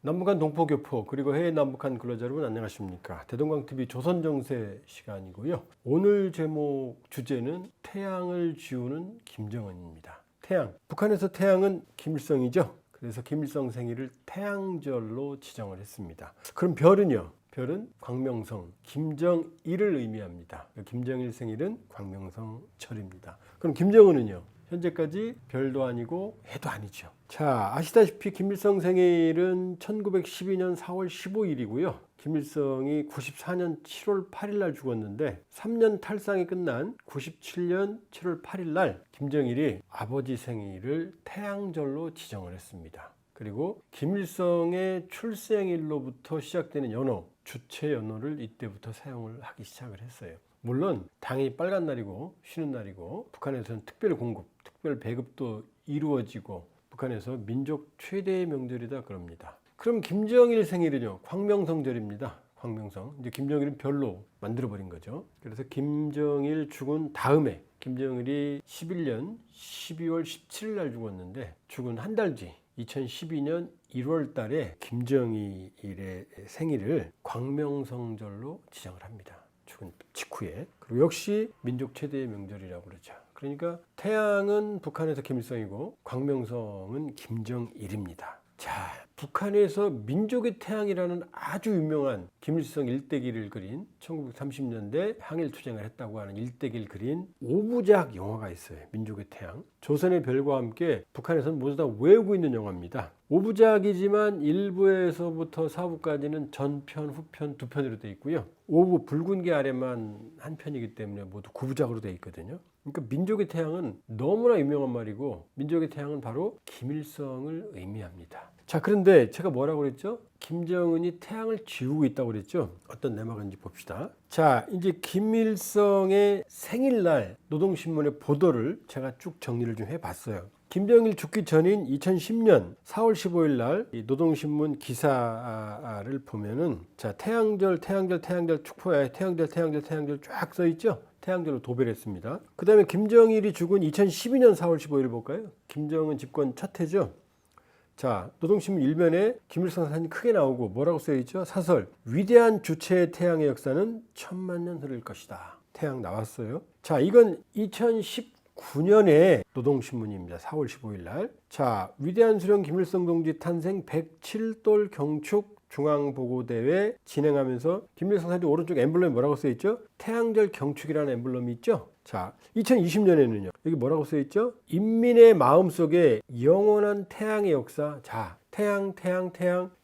남북한 동포교포 그리고 해외 남북한 근로자 여러분 안녕하십니까. 대동강TV 조선정세 시간이고요. 오늘 제목 주제는 태양을 지우는 김정은입니다. 태양, 북한에서 태양은 김일성이죠. 그래서 김일성 생일을 태양절로 지정을 했습니다. 그럼 별은요? 별은 광명성, 김정일을 의미합니다. 김정일 생일은 광명성절입니다. 그럼 김정은은요? 현재까지 별도 아니고 해도 아니죠. 자, 아시다시피 김일성 생일은 1912년 4월 15일이고요. 김일성이 94년 7월 8일 날 죽었는데 3년 탈상이 끝난 97년 7월 8일 날 김정일이 아버지 생일을 태양절로 지정을 했습니다. 그리고 김일성의 출생일로부터 시작되는 연호, 주체 연호를 이때부터 사용을 하기 시작을 했어요. 물론 당연히 빨간 날이고 쉬는 날이고 북한에서는 특별 공급, 특별 배급도 이루어지고 북한에서 민족 최대의 명절이다 그럽니다. 그럼 김정일 생일은요? 광명성절입니다. 광명성. 이제 김정일은 별로 만들어버린 거죠. 그래서 김정일 죽은 다음에 김정일이 11년 12월 17일 날 죽었는데 죽은 한 달 뒤 2012년 1월 달에 김정일의 생일을 광명성절로 지정을 합니다. 죽은 직후에. 그리고 역시 민족 최대의 명절이라고 그러죠. 그러니까 태양은 북한에서 김일성이고 광명성은 김정일입니다. 자, 북한에서 민족의 태양이라는 아주 유명한 김일성 일대기를 그린 1930년대 항일투쟁을 했다고 하는 일대기를 그린 5부작 영화가 있어요. 민족의 태양. 조선의 별과 함께 북한에서는 모두 다 외우고 있는 영화입니다. 5부작이지만 1부에서부터 4부까지는 전편, 후편 두 편으로 되어 있고요. 5부 붉은 게 아래만 한 편이기 때문에 모두 9부작으로 되어 있거든요. 그러니까 민족의 태양은 너무나 유명한 말이고 민족의 태양은 바로 김일성을 의미합니다. 자, 그런데 제가 뭐라고 그랬죠? 김정은이 태양을 지우고 있다고 그랬죠? 어떤 내막인지 봅시다. 자, 이제 김일성의 생일날 노동신문의 보도를 제가 쭉 정리를 좀 해봤어요. 김정일 죽기 전인 2010년 4월 15일 날 노동신문 기사를 보면은 자, 태양절 축포에 태양절 쫙 써있죠? 태양절로 도배를 했습니다. 그 다음에 김정일이 죽은 2012년 4월 15일 볼까요? 김정은 집권 첫 해죠. 자, 노동신문 일면에 김일성 사진이 크게 나오고 뭐라고 써있죠? 사설, 위대한 주체의 태양의 역사는 1000만 년 흐를 것이다. 태양 나왔어요. 자, 이건 2019년에 노동신문입니다. 4월 15일 날. 자, 위대한 수령 김일성 동지 탄생 107돌 경축 중앙보고대회 진행하면서 김일성 사진 오른쪽 엠블럼에 뭐라고 써있죠? 태양절 경축이라는 엠블럼이 있죠? 자, 2020년에는요. 여기 뭐라고 써있죠? 인민의 마음속에 영원한 태양의 역사. 자, 태양.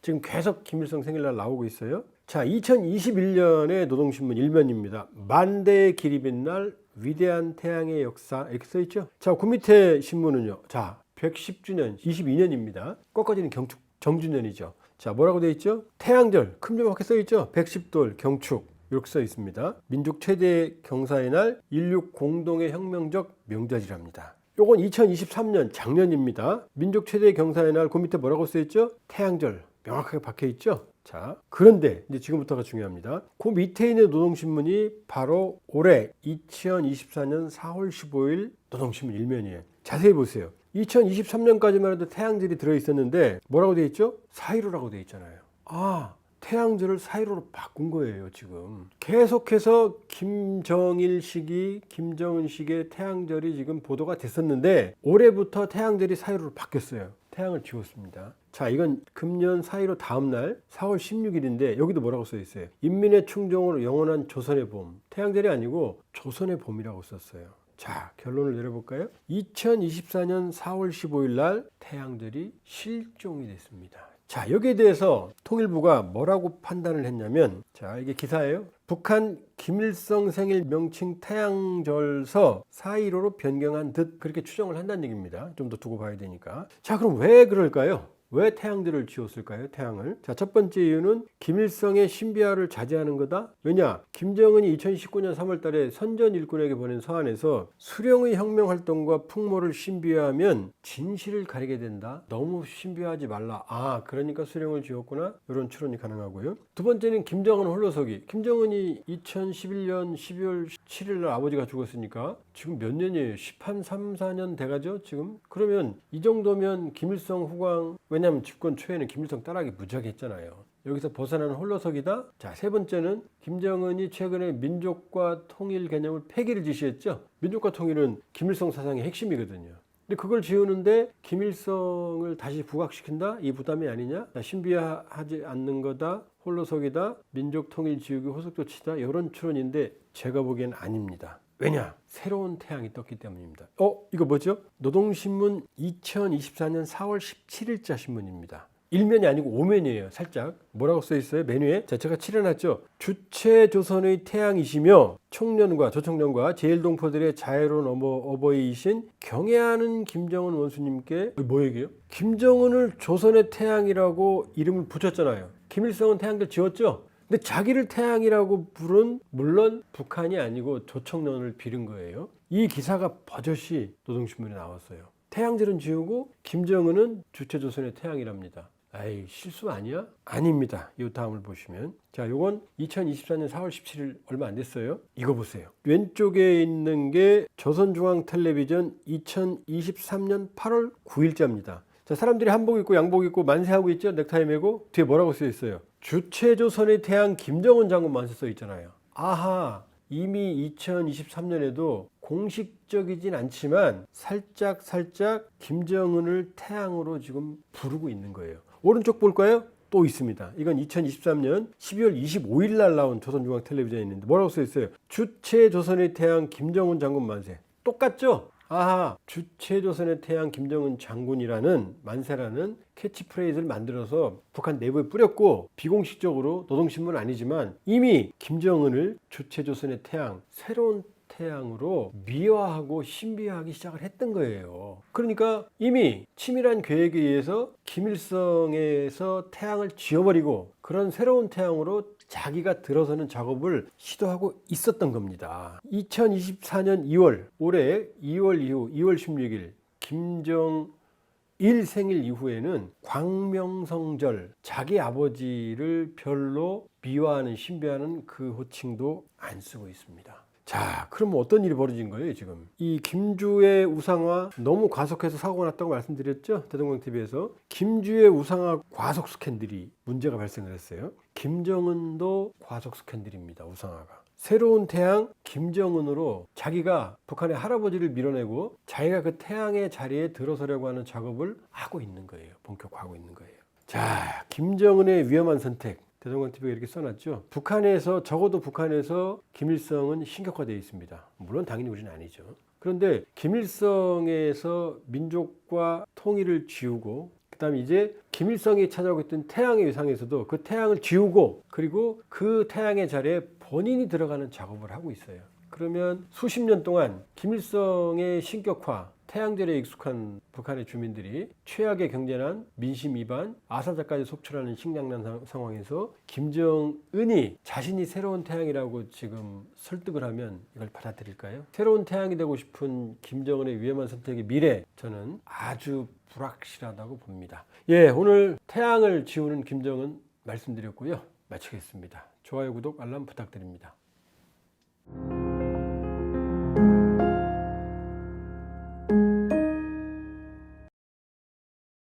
지금 계속 김일성 생일날 나오고 있어요. 자, 2021년에 노동신문 일면입니다. 만대의 길이 빛날 위대한 태양의 역사. 이렇게 써있죠? 자, 그 밑에 신문은요. 자, 110주년, 22년입니다. 꺾어지는 경축, 정주년이죠. 자, 뭐라고 되어 있죠? 태양절, 큼지막하게 써 있죠? 110돌 경축 이렇게 써 있습니다. 민족 최대 경사의 날, 인류 공동의 혁명적 명절이랍니다. 요건 2023년 작년입니다. 민족 최대 경사의 날, 그 밑에 뭐라고 써 있죠? 태양절 명확하게 박혀 있죠? 자, 그런데 이제 지금부터가 중요합니다. 그 밑에 있는 노동신문이 바로 올해 2024년 4월 15일 노동신문 일면이에요. 자세히 보세요. 2023년까지만 해도 태양절이 들어있었는데 뭐라고 되어 있죠? 4.15라고 되어 있잖아요. 아, 태양절을 4.15로 바꾼 거예요. 지금 계속해서 김정일 시기, 김정은 시기의 태양절이 지금 보도가 됐었는데 올해부터 태양절이 4.15로 바뀌었어요. 태양을 지웠습니다. 자, 이건 금년 4.15 다음날 4월 16일인데 여기도 뭐라고 써 있어요? 인민의 충정으로 영원한 조선의 봄. 태양절이 아니고 조선의 봄이라고 썼어요. 자, 결론을 내려볼까요? 2024년 4월 15일 날 태양절이 실종이 됐습니다. 자, 여기에 대해서 통일부가 뭐라고 판단을 했냐면, 자, 이게 기사예요. 북한 김일성 생일 명칭 태양절서 4.15로 변경한 듯 그렇게 추정을 한다는 얘기입니다. 좀 더 두고 봐야 되니까. 자, 그럼 왜 그럴까요? 왜 태양절을 지웠을까요? 태양을. 자, 첫 번째 이유는 김일성의 신비화를 자제하는 거다. 왜냐? 김정은이 2019년 3월 달에 선전 일꾼에게 보낸 서한에서 수령의 혁명 활동과 풍모를 신비화하면 진실을 가리게 된다. 너무 신비화하지 말라. 아, 그러니까 수령을 지웠구나. 이런 추론이 가능하고요. 두 번째는 김정은 홀로서기. 김정은이 2011년 12월 7일 날 아버지가 죽었으니까 지금 몇 년이에요? 13, 4년 돼가죠? 지금? 그러면 이 정도면 김일성 후광, 왜냐 왜냐하면 집권 초에는 김일성 따라하기 무지하게 했잖아요. 여기서 벗어나는 홀로서기다. 자, 세 번째는 김정은이 최근에 민족과 통일 개념을 폐기를 지시했죠. 민족과 통일은 김일성 사상의 핵심이거든요. 근데 그걸 지우는데 김일성을 다시 부각시킨다? 이 부담이 아니냐? 신비하지 않는 거다, 홀로서기다, 민족 통일 지우기 후속 조치다, 이런 추론인데 제가 보기엔 아닙니다. 왜냐? 새로운 태양이 떴기 때문입니다. 이거 뭐죠? 노동신문 2024년 4월 17일자 신문입니다. 일면이 아니고 오면이에요. 살짝 뭐라고 써 있어요? 메뉴에. 자, 제가 칠해놨죠. 주체 조선의 태양이시며 청년과 저청년과 제일동포들의 자애로운 어버이이신 경애하는 김정은 원수님께 뭐 얘기해요? 김정은을 조선의 태양이라고 이름을 붙였잖아요. 김일성은 태양들 지웠죠. 근데 자기를 태양이라고 부른 물론 북한이 아니고 조청년을 빌은 거예요. 이 기사가 버젓이 노동신문에 나왔어요. 태양절은 지우고 김정은은 주체조선의 태양이랍니다. 아이, 실수 아니야? 아닙니다. 이 다음을 보시면, 자, 요건 2024년 4월 17일 얼마 안 됐어요. 이거 보세요. 왼쪽에 있는 게 조선중앙텔레비전 2023년 8월 9일자입니다. 자, 사람들이 한복 입고 양복 입고 만세하고 있죠. 넥타이 메고. 뒤에 뭐라고 써 있어요? 주체조선의 태양 김정은 장군 만세 써 있잖아요. 아하, 이미 2023년에도 공식적이진 않지만 살짝 김정은을 태양으로 지금 부르고 있는 거예요. 오른쪽 볼까요? 또 있습니다. 이건 2023년 12월 25일 날 나온 조선중앙텔레비전에 있는데 뭐라고 써 있어요? 주체조선의 태양 김정은 장군 만세. 똑같죠? 아하, 주체조선의 태양 김정은 장군이라는 만세라는 캐치프레이즈를 만들어서 북한 내부에 뿌렸고, 비공식적으로 노동신문은 아니지만 이미 김정은을 주체조선의 태양, 새로운 태양으로 미화하고 신비화하기 시작을 했던 거예요. 그러니까 이미 치밀한 계획에 의해서 김일성에서 태양을 지워버리고 그런 새로운 태양으로 자기가 들어서는 작업을 시도하고 있었던 겁니다. 2024년 2월, 올해 2월 이후 2월 16일 김정일 생일 이후에는 광명성절, 자기 아버지를 별로 미화하는 신비화하는 그 호칭도 안 쓰고 있습니다. 자, 그럼 어떤 일이 벌어진 거예요 지금? 이 김주의 우상화 너무 과속해서 사고가 났다고 말씀드렸죠? 대동강TV에서 김주의 우상화 과속 스캔들이 문제가 발생을 했어요. 김정은도 과속 스캔들입니다. 우상화가. 새로운 태양 김정은으로 자기가 북한의 할아버지를 밀어내고 자기가 그 태양의 자리에 들어서려고 하는 작업을 하고 있는 거예요. 본격화하고 있는 거예요. 자, 김정은의 위험한 선택. 대동강TV가 이렇게 써놨죠. 북한에서, 적어도 북한에서 김일성은 신격화되어 있습니다. 물론 당연히 우리는 아니죠. 그런데 김일성에서 민족과 통일을 지우고, 그 다음에 이제 김일성이 찾아오고 있던 태양의 위상에서도 그 태양을 지우고, 그리고 그 태양의 자리에 본인이 들어가는 작업을 하고 있어요. 그러면 수십 년 동안 김일성의 신격화, 태양절에 익숙한 북한의 주민들이 최악의 경제난, 민심 위반, 아사자까지 속출하는 식량난 상황에서 김정은이 자신이 새로운 태양이라고 지금 설득을 하면 이걸 받아들일까요? 새로운 태양이 되고 싶은 김정은의 위험한 선택의 미래, 저는 아주 불확실하다고 봅니다. 예, 오늘 태양을 지우는 김정은 말씀드렸고요. 마치겠습니다. 좋아요, 구독, 알람 부탁드립니다.